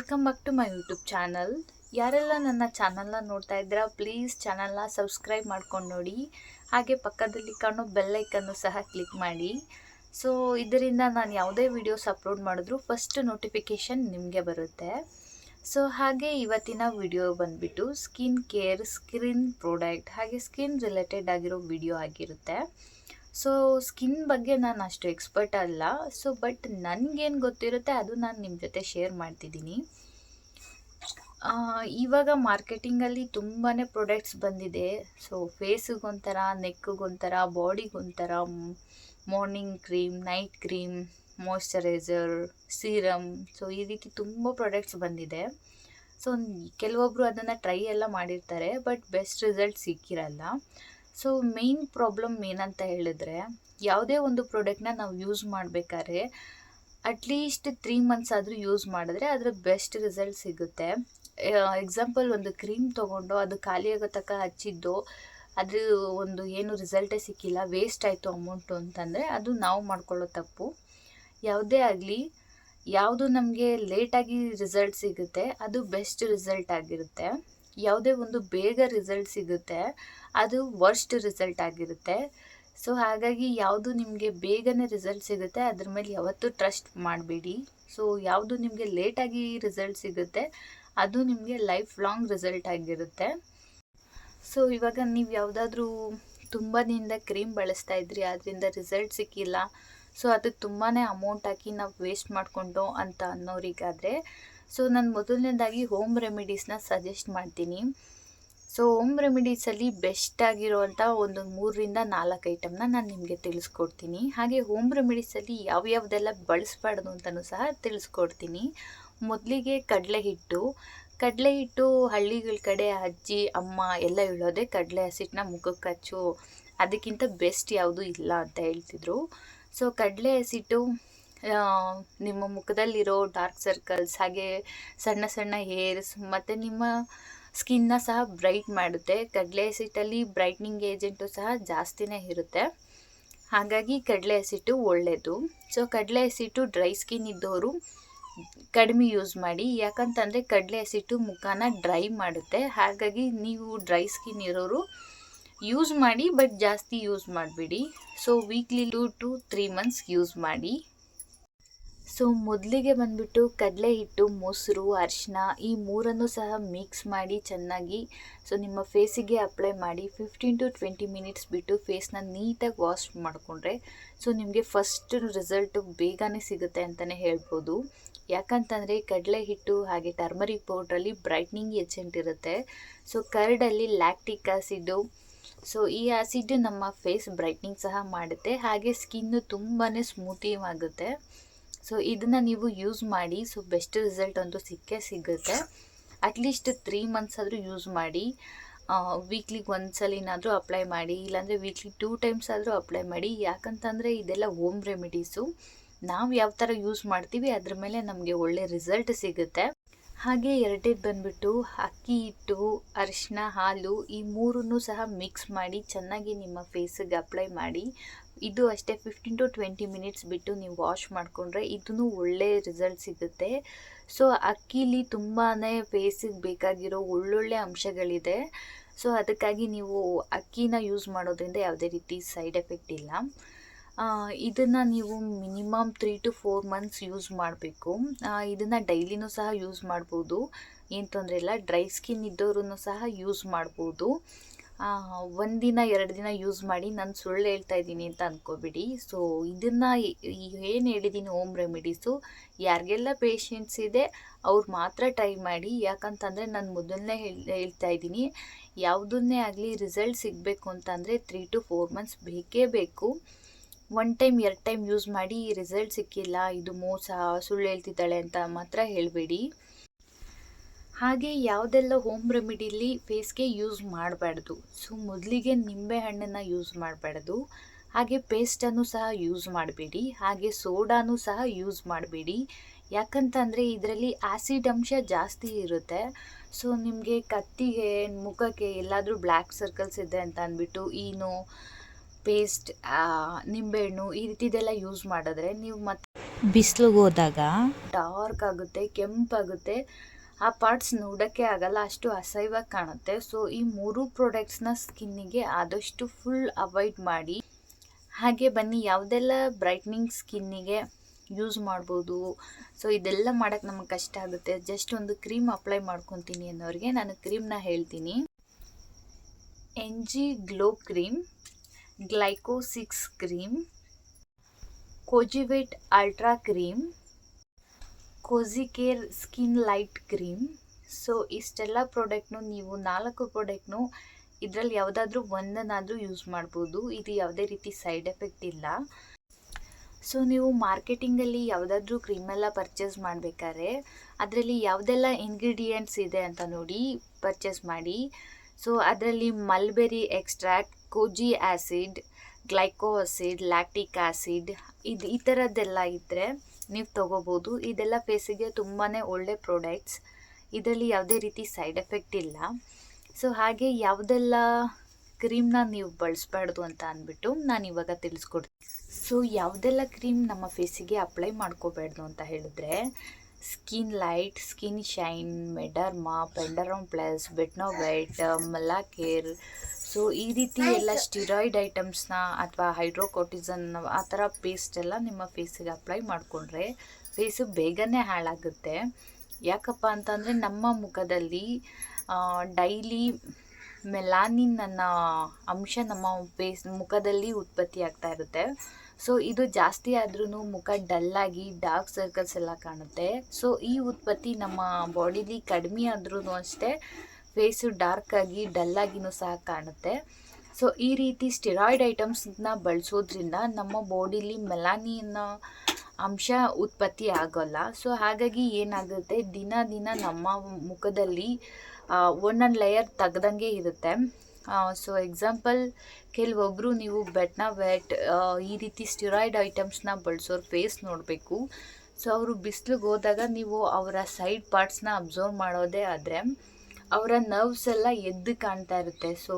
Welcome back to my YouTube channel. ಯಾರೆಲ್ಲ ನನ್ನ ಚಾನಲ್ನ ನೋಡ್ತಾ ಇದ್ದೀರಾ ಪ್ಲೀಸ್ ಚಾನಲ್ನ ಸಬ್ಸ್ಕ್ರೈಬ್ ಮಾಡ್ಕೊಂಡು ನೋಡಿ. ಹಾಗೆ ಪಕ್ಕದಲ್ಲಿ ಕಾಣೋ ಬೆಲ್ ಐಕನ್ನು ಸಹ ಕ್ಲಿಕ್ ಮಾಡಿ. ಸೊ ಇದರಿಂದ ನಾನು ಯಾವುದೇ ವಿಡಿಯೋಸ್ ಅಪ್ಲೋಡ್ ಮಾಡಿದ್ರು ಫಸ್ಟ್ ನೋಟಿಫಿಕೇಷನ್ ನಿಮಗೆ ಬರುತ್ತೆ. ಸೊ ಹಾಗೆ ಇವತ್ತಿನ ವಿಡಿಯೋ ಬಂದುಬಿಟ್ಟು ಸ್ಕಿನ್ ಕೇರ್, ಸ್ಕಿನ್ ಪ್ರಾಡಕ್ಟ್ ಹಾಗೆ ಸ್ಕಿನ್ ರಿಲೇಟೆಡ್ ಆಗಿರೋ ವಿಡಿಯೋ ಆಗಿರುತ್ತೆ. ಸೊ ಸ್ಕಿನ್ ಬಗ್ಗೆ ನಾನು ಅಷ್ಟು ಎಕ್ಸ್ಪರ್ಟ್ ಅಲ್ಲ. ಸೊ ಬಟ್ ನನಗೇನು ಗೊತ್ತಿರುತ್ತೆ ಅದು ನಾನು ನಿಮ್ಮ ಜೊತೆ ಶೇರ್ ಮಾಡ್ತಿದ್ದೀನಿ. ಇವಾಗ ಮಾರ್ಕೆಟಿಂಗಲ್ಲಿ ತುಂಬಾ ಪ್ರಾಡಕ್ಟ್ಸ್ ಬಂದಿದೆ. ಸೊ ಫೇಸಿಗೊಂಥರ, ನೆಕ್ಗೊಂಥರ, ಬಾಡಿಗೊಂಥರ, morning cream, night cream, moisturiser, serum, so ಈ ರೀತಿ ತುಂಬ ಪ್ರಾಡಕ್ಟ್ಸ್ ಬಂದಿದೆ. ಸೊ ಕೆಲವೊಬ್ಬರು ಅದನ್ನು ಟ್ರೈ ಎಲ್ಲ ಮಾಡಿರ್ತಾರೆ, ಬಟ್ ಬೆಸ್ಟ್ ರಿಸಲ್ಟ್ ಸಿಕ್ಕಿರಲ್ಲ. ಸೊ ಮೇಯ್ನ್ ಪ್ರಾಬ್ಲಮ್ ಏನಂತ ಹೇಳಿದ್ರೆ, ಯಾವುದೇ ಒಂದು ಪ್ರಾಡಕ್ಟ್ನ ನಾವು ಯೂಸ್ ಮಾಡಬೇಕಾದ್ರೆ ಅಟ್ಲೀಸ್ಟ್ 3 ಮಂತ್ಸ್ ಆದರೂ ಯೂಸ್ ಮಾಡಿದ್ರೆ ಅದರ ಬೆಸ್ಟ್ ರಿಸಲ್ಟ್ ಸಿಗುತ್ತೆ. ಎಕ್ಸಾಂಪಲ್, ಒಂದು ಕ್ರೀಮ್ ತೊಗೊಂಡು ಅದು ಖಾಲಿಯಾಗೋ ತನಕ ಹಚ್ಚಿದ್ದು ಅದು ಒಂದು ಏನು ರಿಸಲ್ಟೇ ಸಿಕ್ಕಿಲ್ಲ, ವೇಸ್ಟ್ ಆಯಿತು ಅಮೌಂಟು ಅಂತಂದರೆ ಅದು ನಾವು ಮಾಡ್ಕೊಳ್ಳೋ ತಪ್ಪು. ಯಾವುದೇ ಆಗಲಿ, ಯಾವುದು ನಮಗೆ ಲೇಟಾಗಿ ರಿಸಲ್ಟ್ ಸಿಗುತ್ತೆ ಅದು ಬೆಸ್ಟ್ ರಿಸಲ್ಟ್ ಆಗಿರುತ್ತೆ. ಯಾವುದೇ ಒಂದು ಬೇಗ ರಿಸಲ್ಟ್ ಸಿಗುತ್ತೆ ಅದು ವರ್ಸ್ಟ್ ರಿಸಲ್ಟ್ ಆಗಿರುತ್ತೆ. ಸೊ ಹಾಗಾಗಿ ಯಾವುದು ನಿಮಗೆ ಬೇಗನೆ ರಿಸಲ್ಟ್ ಸಿಗುತ್ತೆ ಅದ್ರ ಮೇಲೆ ಯಾವತ್ತೂ ಟ್ರಸ್ಟ್ ಮಾಡಬೇಡಿ. ಸೊ ಯಾವುದು ನಿಮಗೆ ಲೇಟಾಗಿ ರಿಸಲ್ಟ್ ಸಿಗುತ್ತೆ ಅದು ನಿಮಗೆ ಲೈಫ್ ಲಾಂಗ್ ರಿಸಲ್ಟ್ ಆಗಿರುತ್ತೆ. ಸೊ ಇವಾಗ ನೀವು ಯಾವುದಾದ್ರೂ ತುಂಬ ದಿನದ ಕ್ರೀಮ್ ಬಳಸ್ತಾ ಇದ್ರಿ, ಅದರಿಂದ ರಿಸಲ್ಟ್ ಸಿಕ್ಕಿಲ್ಲ, ಸೊ ಅದಕ್ಕೆ ತುಂಬಾ ಅಮೌಂಟ್ ಹಾಕಿ ನಾವು ವೇಸ್ಟ್ ಮಾಡಿಕೊಂಡು ಅಂತ ಅನ್ನೋರಿಗಾದರೆ, ಸೊ ನಾನು ಮೊದಲನೇದಾಗಿ ಹೋಮ್ ರೆಮಿಡೀಸ್ನ ಸಜೆಸ್ಟ್ ಮಾಡ್ತೀನಿ. ಸೊ ಹೋಮ್ ರೆಮಿಡೀಸಲ್ಲಿ ಬೆಸ್ಟ್ ಆಗಿರೋವಂಥ ಒಂದು 3ರಿಂದ 4 ಐಟಮ್ನ ನಾನು ನಿಮಗೆ ತಿಳಿಸ್ಕೊಡ್ತೀನಿ. ಹಾಗೆ ಹೋಮ್ ರೆಮಿಡೀಸಲ್ಲಿ ಯಾವ್ಯಾವುದೆಲ್ಲ ಬಳಸಬಾರ್ದು ಅಂತಲೂ ಸಹ ತಿಳಿಸ್ಕೊಡ್ತೀನಿ. ಮೊದಲಿಗೆ ಕಡಲೆ ಹಿಟ್ಟು ಹಳ್ಳಿಗಳ ಕಡೆ ಅಜ್ಜಿ ಅಮ್ಮ ಎಲ್ಲ ಹೇಳೋದೆ ಕಡಲೆ ಹಸಿಟ್ಟನ್ನ ಮುಖಕ್ಕೆ ಹಚ್ಚು, ಅದಕ್ಕಿಂತ ಬೆಸ್ಟ್ ಯಾವುದೂ ಇಲ್ಲ ಅಂತ ಹೇಳ್ತಿದ್ರು. ಸೊ ಕಡಲೆ ಹಸಿಟ್ಟು ನಿಮ್ಮ ಮುಖದಲ್ಲಿರೋ ಡಾರ್ಕ್ ಸರ್ಕಲ್ಸ್, ಹಾಗೆ ಸಣ್ಣ ಸಣ್ಣ ಹೇರ್ಸ್ ಮತ್ತು ನಿಮ್ಮ ಸ್ಕಿನ್ನ ಸಹ ಬ್ರೈಟ್ ಮಾಡುತ್ತೆ. ಕಡಲೆ ಹಸಿಟ್ಟಲ್ಲಿ ಬ್ರೈಟ್ನಿಂಗ್ ಏಜೆಂಟು ಸಹ ಜಾಸ್ತಿನೇ ಇರುತ್ತೆ, ಹಾಗಾಗಿ ಕಡಲೆ ಹಸಿಟ್ಟು ಒಳ್ಳೆಯದು. ಸೊ ಕಡಲೆ ಹಸಿಟ್ಟು ಡ್ರೈ ಸ್ಕಿನ್ ಇದ್ದವರು ಕಡಿಮೆ ಯೂಸ್ ಮಾಡಿ, ಯಾಕಂತಂದರೆ ಕಡಲೆ ಹಸಿಟ್ಟು ಮುಖನ ಡ್ರೈ ಮಾಡುತ್ತೆ. ಹಾಗಾಗಿ ನೀವು ಡ್ರೈ ಸ್ಕಿನ್ ಇರೋರು ಯೂಸ್ ಮಾಡಿ, ಬಟ್ ಜಾಸ್ತಿ ಯೂಸ್ ಮಾಡಬೇಡಿ. So weekly 2 to 3 months use ಮಾಡಿ. ಸೊ ಮೊದಲಿಗೆ ಬಂದುಬಿಟ್ಟು ಕಡಲೆ ಹಿಟ್ಟು, ಮೊಸರು, ಅರಿಶಿನ ಈ ಮೂರನ್ನು ಸಹ ಮಿಕ್ಸ್ ಮಾಡಿ ಚೆನ್ನಾಗಿ ಸೊ ನಿಮ್ಮ ಫೇಸಿಗೆ ಅಪ್ಲೈ ಮಾಡಿ 15 to 20 ಮಿನಿಟ್ಸ್ ಬಿಟ್ಟು ಫೇಸ್ನ ನೀಟಾಗಿ ವಾಶ್ ಮಾಡಿಕೊಂಡ್ರೆ ಸೊ ನಿಮಗೆ ಫಸ್ಟ್ ರಿಸಲ್ಟು ಬೇಗನೆ ಸಿಗುತ್ತೆ ಅಂತಲೇ ಹೇಳ್ಬೋದು. ಯಾಕಂತಂದರೆ ಕಡಲೆ ಹಿಟ್ಟು ಹಾಗೆ ಟರ್ಮರಿಕ್ ಪೌಡ್ರಲ್ಲಿ ಬ್ರೈಟ್ನಿಂಗ್ ಏಜೆಂಟ್ ಇರುತ್ತೆ. ಸೊ ಕರ್ಡಲ್ಲಿ ಲ್ಯಾಕ್ಟಿಕ್ ಆ್ಯಸಿಡು, ಸೊ ಈ ಆ್ಯಸಿಡ್ ನಮ್ಮ ಫೇಸ್ ಬ್ರೈಟ್ನಿಂಗ್ ಸಹ ಮಾಡುತ್ತೆ, ಹಾಗೆ ಸ್ಕಿನ್ನು ತುಂಬಾ ಸ್ಮೂತಿ ಆಗುತ್ತೆ. ಸೊ ಇದನ್ನು ನೀವು ಯೂಸ್ ಮಾಡಿ. ಸೊ ಬೆಸ್ಟ್ ರಿಸಲ್ಟ್ ಅಂತೂ ಸಿಕ್ಕೇ ಸಿಗುತ್ತೆ. ಅಟ್ಲೀಸ್ಟ್ 3 ಮಂತ್ಸ್ ಆದರೂ ಯೂಸ್ ಮಾಡಿ. ವೀಕ್ಲಿಗೆ ಒಂದ್ಸಲಿನಾದರೂ ಅಪ್ಲೈ ಮಾಡಿ, ಇಲ್ಲಾಂದರೆ ವೀಕ್ಲಿ 2 ಟೈಮ್ಸ್ ಆದರೂ ಅಪ್ಲೈ ಮಾಡಿ. ಯಾಕಂತಂದರೆ ಇದೆಲ್ಲ ಹೋಮ್ ರೆಮಿಡೀಸು, ನಾವು ಯಾವ ಥರ ಯೂಸ್ ಮಾಡ್ತೀವಿ ಅದ್ರ ಮೇಲೆ ನಮಗೆ ಒಳ್ಳೆ ರಿಸಲ್ಟ್ ಸಿಗುತ್ತೆ. ಹಾಗೆ ಎರಡೇದು ಬಂದುಬಿಟ್ಟು ಅಕ್ಕಿ ಹಿಟ್ಟು, ಅರಿಶಿನ, ಹಾಲು ಈ ಮೂರನ್ನು ಸಹ ಮಿಕ್ಸ್ ಮಾಡಿ ಚೆನ್ನಾಗಿ ನಿಮ್ಮ ಫೇಸಿಗೆ ಅಪ್ಲೈ ಮಾಡಿ. ಇದು ಅಷ್ಟೇ 15 to 20 ಮಿನಿಟ್ಸ್ ಬಿಟ್ಟು ನೀವು ವಾಶ್ ಮಾಡಿಕೊಂಡ್ರೆ ಇದೂ ಒಳ್ಳೆ ರಿಸಲ್ಟ್ ಸಿಗುತ್ತೆ. ಸೊ ಅಕ್ಕಿಲಿ ತುಂಬಾ ಫೇಸಿಗೆ ಬೇಕಾಗಿರೋ ಒಳ್ಳೊಳ್ಳೆ ಅಂಶಗಳಿದೆ. ಸೊ ಅದಕ್ಕಾಗಿ ನೀವು ಅಕ್ಕಿನ ಯೂಸ್ ಮಾಡೋದ್ರಿಂದ ಯಾವುದೇ ರೀತಿ ಸೈಡ್ ಎಫೆಕ್ಟ್ ಇಲ್ಲ. ಇದನ್ನು ನೀವು ಮಿನಿಮಮ್ 3 to 4 ಮಂತ್ಸ್ ಯೂಸ್ ಮಾಡಬೇಕು. ಇದನ್ನು ಡೈಲಿನೂ ಸಹ ಯೂಸ್ ಮಾಡ್ಬೋದು, ಏನು ತೊಂದರೆ ಇಲ್ಲ. ಡ್ರೈ ಸ್ಕಿನ್ ಇದ್ದವರು ಸಹ ಯೂಸ್ ಮಾಡ್ಬೋದು. 1 ದಿನ 2 ದಿನ ಯೂಸ್ ಮಾಡಿ, ನಾನು ಸುಳ್ಳು ಹೇಳ್ತಾ ಇದ್ದೀನಿ ಅಂತ ಅಂದ್ಕೋಬಿಡಿ. ಸೊ ಇದನ್ನು ಏನು ಹೇಳಿದ್ದೀನಿ ಹೋಮ್ ರೆಮಿಡೀಸು ಯಾರಿಗೆಲ್ಲ ಪೇಷೆನ್ಸ್ ಇದೆ ಅವ್ರು ಮಾತ್ರ ಟ್ರೈ ಮಾಡಿ. ಯಾಕಂತಂದರೆ ನಾನು ಮೊದಲನೇ ಹೇಳ್ತಾ ಇದ್ದೀನಿ, ಯಾವುದನ್ನೇ ಆಗಲಿ ರಿಸಲ್ಟ್ ಸಿಗಬೇಕು ಅಂತಂದರೆ 3 to 4 ಮಂತ್ಸ್ ಬೇಕೇ ಬೇಕು. 1 ಟೈಮ್ 2 ಟೈಮ್ ಯೂಸ್ ಮಾಡಿ ರಿಸಲ್ಟ್ ಸಿಕ್ಕಿಲ್ಲ, ಇದು ಮೋಸ, ಸುಳ್ಳು ಹೇಳ್ತಿದ್ದಾಳೆ ಅಂತ ಮಾತ್ರ ಹೇಳಬೇಡಿ. ಹಾಗೆ ಯಾವುದೆಲ್ಲ ಹೋಮ್ ರೆಮಿಡಿಲಿ ಫೇಸ್ಗೆ ಯೂಸ್ ಮಾಡಬಾರ್ದು. ಸೊ ಮೊದಲಿಗೆ ನಿಂಬೆ ಹಣ್ಣನ್ನು ಯೂಸ್ ಮಾಡಬಾರ್ದು, ಹಾಗೆ ಪೇಸ್ಟನ್ನು ಸಹ ಯೂಸ್ ಮಾಡಬೇಡಿ, ಹಾಗೆ ಸೋಡಾನು ಸಹ ಯೂಸ್ ಮಾಡಬೇಡಿ. ಯಾಕಂತಂದರೆ ಇದರಲ್ಲಿ ಆ್ಯಸಿಡ್ ಅಂಶ ಜಾಸ್ತಿ ಇರುತ್ತೆ. ಸೊ ನಿಮಗೆ ಕತ್ತಿಗೆ, ಮುಖಕ್ಕೆ ಎಲ್ಲಾದರೂ ಬ್ಲ್ಯಾಕ್ ಸರ್ಕಲ್ಸ್ ಇದೆ ಅಂತ ಅಂದ್ಬಿಟ್ಟು ಈನೋ, ಪೇಸ್ಟ್, ನಿಂಬೆಹಣ್ಣು ಈ ರೀತಿದೆಲ್ಲ ಯೂಸ್ ಮಾಡಿದ್ರೆ ನೀವು ಮತ್ತೆ ಬಿಸಿಲಿಗೆ ಹೋದಾಗ ಡಾರ್ಕ್ ಆಗುತ್ತೆ, ಕೆಂಪಾಗುತ್ತೆ, ಆ ಪಾರ್ಟ್ಸ್ ನೋಡೋಕ್ಕೆ ಆಗಲ್ಲ, ಅಷ್ಟು ಅಸಹ್ಯವಾಗಿ ಕಾಣುತ್ತೆ. ಸೊ ಈ ಮೂರು ಪ್ರಾಡಕ್ಟ್ಸ್ನ ಸ್ಕಿನ್ನಿಗೆ ಆದಷ್ಟು ಫುಲ್ ಅವಾಯ್ಡ್ ಮಾಡಿ. ಹಾಗೆ ಬನ್ನಿ ಯಾವುದೆಲ್ಲ ಬ್ರೈಟ್ನಿಂಗ್ ಸ್ಕಿನ್ನಿಗೆ ಯೂಸ್ ಮಾಡ್ಬೋದು. ಸೊ ಇದೆಲ್ಲ ಮಾಡೋಕ್ಕೆ ನಮಗೆ ಕಷ್ಟ ಆಗುತ್ತೆ, ಜಸ್ಟ್ ಒಂದು ಕ್ರೀಮ್ ಅಪ್ಲೈ ಮಾಡ್ಕೊತೀನಿ ಅನ್ನೋರಿಗೆ ನಾನು ಕ್ರೀಮ್ನ ಹೇಳ್ತೀನಿ. NG glow cream, glyco 6 cream, Kojivit ultra cream, Kojicare skin light cream. So ಇಷ್ಟೆಲ್ಲ ಪ್ರಾಡಕ್ಟ್ನು ನೀವು 4 ಪ್ರಾಡಕ್ಟ್ನು ಇದರಲ್ಲಿ ಯಾವುದಾದ್ರೂ ಒಂದನ್ನಾದರೂ ಯೂಸ್ ಮಾಡ್ಬೋದು. ಇದು ಯಾವುದೇ ರೀತಿ ಸೈಡ್ ಎಫೆಕ್ಟ್ ಇಲ್ಲ. ಸೊ ನೀವು ಮಾರ್ಕೆಟಿಂಗಲ್ಲಿ ಯಾವುದಾದ್ರೂ ಕ್ರೀಮೆಲ್ಲ ಪರ್ಚೇಸ್ ಮಾಡಬೇಕಾದ್ರೆ ಅದರಲ್ಲಿ ಯಾವುದೆಲ್ಲ ಇಂಗ್ರೀಡಿಯೆಂಟ್ಸ್ ಇದೆ ಅಂತ ನೋಡಿ ಪರ್ಚೇಸ್ ಮಾಡಿ. ಸೊ ಅದರಲ್ಲಿ mulberry extract, kojic acid, glyco acid, lactic acid ಈ ಥರದ್ದೆಲ್ಲ ಇದ್ದರೆ ನೀವು ತೊಗೋಬೋದು. ಇದೆಲ್ಲ ಫೇಸಿಗೆ ತುಂಬಾ ಒಳ್ಳೆ ಪ್ರಾಡಕ್ಟ್ಸ್, ಇದರಲ್ಲಿ ಯಾವುದೇ ರೀತಿ ಸೈಡ್ ಎಫೆಕ್ಟ್ ಇಲ್ಲ. ಸೊ ಹಾಗೆ ಯಾವುದೆಲ್ಲ ಕ್ರೀಮ್ನ ನೀವು ಬಳಸಬಾರ್ದು ಅಂತ ಅಂದ್ಬಿಟ್ಟು ನಾನು ಇವಾಗ ತಿಳಿಸ್ಕೊಡ್ತೀನಿ. ಸೊ ಯಾವುದೆಲ್ಲ ಕ್ರೀಮ್ ನಮ್ಮ ಫೇಸಿಗೆ ಅಪ್ಲೈ ಮಾಡ್ಕೋಬಾರ್ದು ಅಂತ ಹೇಳಿದ್ರೆ, skin light, skin shine, Mederma, Panderm plus, Betnovate, Melacare. So ಈ ರೀತಿ ಎಲ್ಲ ಸ್ಟಿರಾಯ್ಡ್ ಐಟಮ್ಸ್ನ ಅಥವಾ ಹೈಡ್ರೋಕೋಟಿಸನ್ ಆ ಥರ ಪೇಸ್ಟ್ ಎಲ್ಲ ನಿಮ್ಮ ಫೇಸಿಗೆ ಅಪ್ಲೈ ಮಾಡಿಕೊಂಡ್ರೆ ಫೇಸು ಬೇಗನೆ ಹಾಳಾಗುತ್ತೆ. ಯಾಕಪ್ಪ ಅಂತಂದರೆ ನಮ್ಮ ಮುಖದಲ್ಲಿ ಡೈಲಿ ಮೆಲಾನಿನ್ ಅನ್ನೋ ಅಂಶ ನಮ್ಮ ಮುಖದಲ್ಲಿ ಉತ್ಪತ್ತಿ ಆಗ್ತಾ ಇರುತ್ತೆ. ಸೊ ಇದು ಜಾಸ್ತಿ ಆದ್ರೂ ಮುಖ ಡಲ್ಲಾಗಿ ಡಾರ್ಕ್ ಸರ್ಕಲ್ಸ್ ಎಲ್ಲ ಕಾಣುತ್ತೆ. ಸೊ ಈ ಉತ್ಪತ್ತಿ ನಮ್ಮ ಬಾಡಿಲಿ ಕಡಿಮೆ ಆದ್ರೂ ಅಷ್ಟೇ ಫೇಸು ಡಾರ್ಕಾಗಿ ಡಲ್ಲಾಗಿನೂ ಸಹ ಕಾಣುತ್ತೆ. ಸೊ ಈ ರೀತಿ ಸ್ಟಿರಾಯ್ಡ್ ಐಟಮ್ಸ್ನ ಬಳಸೋದ್ರಿಂದ ನಮ್ಮ ಬಾಡಿಲಿ ಮೆಲಾನಿನ್ ಅಂಶ ಉತ್ಪತ್ತಿ ಆಗೋಲ್ಲ. ಸೊ ಹಾಗಾಗಿ ಏನಾಗುತ್ತೆ, ದಿನ ದಿನ ನಮ್ಮ ಮುಖದಲ್ಲಿ ಒಂದೊಂದು ಲೇಯರ್ ತೆಗ್ದಂಗೆ ಇರುತ್ತೆ. ಸೊ ಎಕ್ಸಾಂಪಲ್ ಕೆಲವೊಬ್ಬರು ನೀವು ಬೆಟ್ನೋವೈಟ್ ಈ ರೀತಿ ಸ್ಟಿರಾಯ್ಡ್ ಐಟಮ್ಸ್ನ ಬಳಸೋರು ಫೇಸ್ ನೋಡಬೇಕು. ಸೊ ಅವರು ಬಿಸಿಲಿಗೆ ಹೋದಾಗ ನೀವು ಅವರ ಸೈಡ್ ಪಾರ್ಟ್ಸ್ನ ಅಬ್ಸರ್ವ್ ಮಾಡೋದೇ ಆದರೆ ಅವರ ನರ್ವ್ಸ್ ಎಲ್ಲ ಎದ್ದು ಕಾಣ್ತಾ ಇರುತ್ತೆ. ಸೊ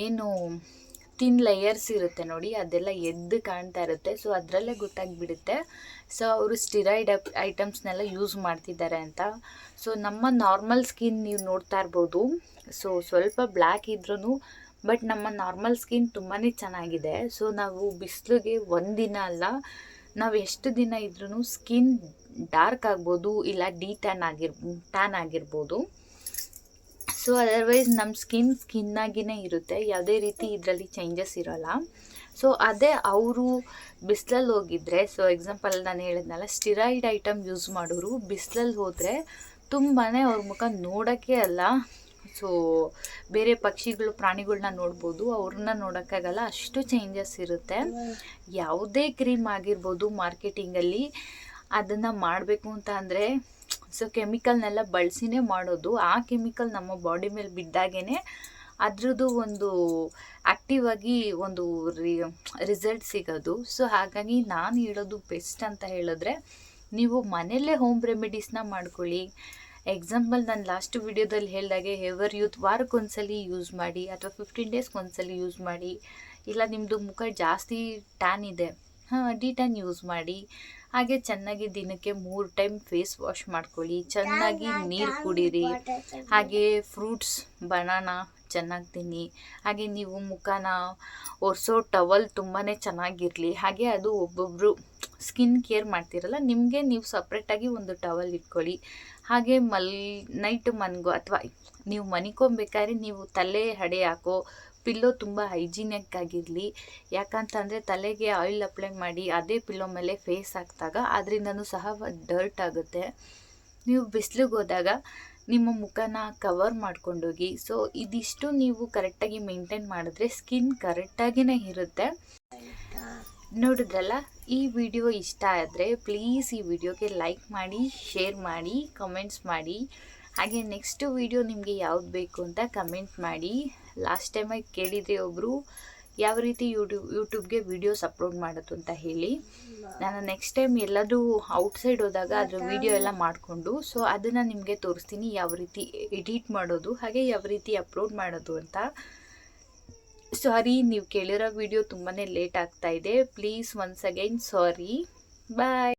ಏನು ತಿನ್ ಲೇಯರ್ಸ್ ಇರುತ್ತೆ ನೋಡಿ, ಅದೆಲ್ಲ ಎದ್ದು ಕಾಣ್ತಾ ಇರುತ್ತೆ. ಸೊ ಅದರಲ್ಲೇ ಗೊತ್ತಾಗ್ಬಿಡುತ್ತೆ ಸೊ ಅವರು ಸ್ಟಿರಾಯ್ಡ್ ಐಟಮ್ಸ್ನೆಲ್ಲ ಯೂಸ್ ಮಾಡ್ತಿದ್ದಾರೆ ಅಂತ. ಸೊ ನಮ್ಮ ನಾರ್ಮಲ್ ಸ್ಕಿನ್ ನೀವು ನೋಡ್ತಾ ಇರ್ಬೋದು, ಸೊ ಸ್ವಲ್ಪ ಬ್ಲ್ಯಾಕ್ ಇದ್ರೂ ಬಟ್ ನಮ್ಮ ನಾರ್ಮಲ್ ಸ್ಕಿನ್ ತುಂಬಾ ಚೆನ್ನಾಗಿದೆ. ಸೊ ನಾವು ಬಿಸಿಲಿಗೆ ಒಂದಿನ ಅಲ್ಲ, ನಾವು ಎಷ್ಟು ದಿನ ಇದ್ರೂ ಸ್ಕಿನ್ ಡಾರ್ಕ್ ಆಗ್ಬೋದು, ಇಲ್ಲ ಟ್ಯಾನ್ ಆಗಿರ್ಬೋದು. ಸೊ ಅದರ್ವೈಸ್ ನಮ್ಮ ಸ್ಕಿನ್ನಾಗಿಯೇ ಇರುತ್ತೆ, ಯಾವುದೇ ರೀತಿ ಇದರಲ್ಲಿ ಚೇಂಜಸ್ ಇರೋಲ್ಲ. ಸೊ ಅದೇ ಅವರು ಬಿಸಿಲಲ್ಲಿ ಹೋಗಿದ್ರೆ, ಸೊ ಎಕ್ಸಾಂಪಲ್ ನಾನು ಹೇಳಿದ್ನಲ್ಲ ಸ್ಟಿರಾಯ್ಡ್ ಐಟಮ್ ಯೂಸ್ ಮಾಡೋರು ಬಿಸಿಲಲ್ಲಿ ಹೋದರೆ ತುಂಬಾ ಅವ್ರ ಮುಖ ನೋಡೋಕ್ಕೆ ಅಲ್ಲ, ಸೊ ಬೇರೆ ಪಕ್ಷಿಗಳು ಪ್ರಾಣಿಗಳನ್ನ ನೋಡ್ಬೋದು, ಅವ್ರನ್ನ ನೋಡೋಕ್ಕಾಗಲ್ಲ, ಅಷ್ಟು ಚೇಂಜಸ್ ಇರುತ್ತೆ. ಯಾವುದೇ ಕ್ರೀಮ್ ಆಗಿರ್ಬೋದು ಮಾರ್ಕೆಟಿಂಗಲ್ಲಿ ಅದನ್ನು ಮಾಡಬೇಕು ಅಂತ ಅಂದರೆ ಸೊ ಕೆಮಿಕಲ್ನೆಲ್ಲ ಬಳಸಿನೇ ಮಾಡೋದು. ಆ ಕೆಮಿಕಲ್ ನಮ್ಮ ಬಾಡಿ ಮೇಲೆ ಬಿದ್ದಾಗೇ ಅದ್ರದ್ದು ಒಂದು ಆ್ಯಕ್ಟಿವ್ ಆಗಿ ಒಂದು ರಿಸಲ್ಟ್ ಸಿಗೋದು. ಸೊ ಹಾಗಾಗಿ ನಾನು ಹೇಳೋದು ಬೆಸ್ಟ್ ಅಂತ ಹೇಳಿದ್ರೆ ನೀವು ಮನೆಯಲ್ಲೇ ಹೋಮ್ ರೆಮಿಡೀಸ್ನ ಮಾಡ್ಕೊಳ್ಳಿ. ಎಕ್ಸಾಂಪಲ್ ನಾನು ಲಾಸ್ಟ್ ವಿಡಿಯೋದಲ್ಲಿ ಹೇಳಿದಾಗೆ ಹೇವರ್ ಯೂತ್ ವಾರಕ್ಕೊಂದ್ಸಲಿ ಯೂಸ್ ಮಾಡಿ, ಅಥವಾ 15 ಡೇಸ್ಗೊಂದ್ಸಲಿ ಯೂಸ್ ಮಾಡಿ. ಇಲ್ಲ ನಿಮ್ಮದು ಮುಖ ಜಾಸ್ತಿ ಟ್ಯಾನ್ ಇದೆ, ಡಿಟ್ಯಾನ್ ಯೂಸ್ ಮಾಡಿ. ಹಾಗೆ ಚೆನ್ನಾಗಿ ದಿನಕ್ಕೆ 3 ಟೈಮ್ ಫೇಸ್ ವಾಶ್ ಮಾಡ್ಕೊಳ್ಳಿ, ಚೆನ್ನಾಗಿ ನೀರು ಕುಡೀರಿ. ಹಾಗೆ ಫ್ರೂಟ್ಸ್, ಬನಾನ ಚೆನ್ನಾಗಿ ತಿನ್ನಿ. ಹಾಗೆ ನೀವು ಮುಖನ ಒರೆಸೋ ಟವಲ್ ತುಂಬಾ ಚೆನ್ನಾಗಿರಲಿ. ಹಾಗೆ ಅದು ಒಬ್ಬೊಬ್ಬರು ಸ್ಕಿನ್ ಕೇರ್ ಮಾಡ್ತಿರಲ್ಲ, ನಿಮಗೆ ನೀವು ಸಪ್ರೇಟಾಗಿ ಒಂದು ಟವಲ್ ಇಟ್ಕೊಳ್ಳಿ. ಹಾಗೆ ನೈಟ್ ಮನ್ಗೋ ಅಥವಾ ನೀವು ಮನಿಕೊಬೇಕಾದ್ರೆ ನೀವು ತಲೆ ಹಡೆ ಹಾಕೋ ಪಿಲ್ಲೋ ತುಂಬ ಹೈಜಿನಿಕ್ ಆಗಿರಲಿ. ಯಾಕಂತಂದರೆ ತಲೆಗೆ ಆಯಿಲ್ ಅಪ್ಲೈ ಮಾಡಿ ಅದೇ ಪಿಲ್ಲೋ ಮೇಲೆ ಫೇಸ್ ಹಾಕಿದಾಗ ಅದರಿಂದನೂ ಸಹ ಡರ್ಟ್ ಆಗುತ್ತೆ. ನೀವು ಬಿಸಿಲಿಗೆ ಹೋದಾಗ ನಿಮ್ಮ ಮುಖನ ಕವರ್ ಮಾಡ್ಕೊಂಡೋಗಿ. ಸೊ ಇದಿಷ್ಟು ನೀವು ಕರೆಕ್ಟಾಗಿ ಮೇಂಟೈನ್ ಮಾಡಿದ್ರೆ ಸ್ಕಿನ್ ಕರೆಕ್ಟಾಗಿಯೇ ಇರುತ್ತೆ. ನೋಡಿದ್ರಲ್ಲ, ಈ ವಿಡಿಯೋ ಇಷ್ಟ ಆದರೆ ಪ್ಲೀಸ್ ಈ ವಿಡಿಯೋಗೆ ಲೈಕ್ ಮಾಡಿ, ಶೇರ್ ಮಾಡಿ, ಕಮೆಂಟ್ಸ್ ಮಾಡಿ. ಹಾಗೆ ನೆಕ್ಸ್ಟ್ ವಿಡಿಯೋ ನಿಮಗೆ ಯಾವ್ದು ಬೇಕು ಅಂತ ಕಮೆಂಟ್ ಮಾಡಿ. ಲಾಸ್ಟ್ ಟೈಮಾಗಿ ಕೇಳಿದರೆ ಒಬ್ಬರು ಯಾವ ರೀತಿ ಯೂಟ್ಯೂಬ್ಗೆ ವೀಡಿಯೋಸ್ ಅಪ್ಲೋಡ್ ಮಾಡೋದು ಅಂತ ಹೇಳಿ. ನಾನು ನೆಕ್ಸ್ಟ್ ಟೈಮ್ ಎಲ್ಲಾದರೂ ಔಟ್ಸೈಡ್ ಹೋದಾಗ ಅದರ ವೀಡಿಯೋ ಎಲ್ಲ ಮಾಡಿಕೊಂಡು ಸೊ ಅದನ್ನು ನಿಮಗೆ ತೋರಿಸ್ತೀನಿ, ಯಾವ ರೀತಿ ಎಡಿಟ್ ಮಾಡೋದು, ಹಾಗೆ ಯಾವ ರೀತಿ ಅಪ್ಲೋಡ್ ಮಾಡೋದು ಅಂತ. ಸಾರಿ, ನೀವು ಕೇಳಿರೋ ವಿಡಿಯೋ ತುಂಬಾ ಲೇಟ್ ಆಗ್ತಾ ಇದೆ. Please once again sorry. Bye.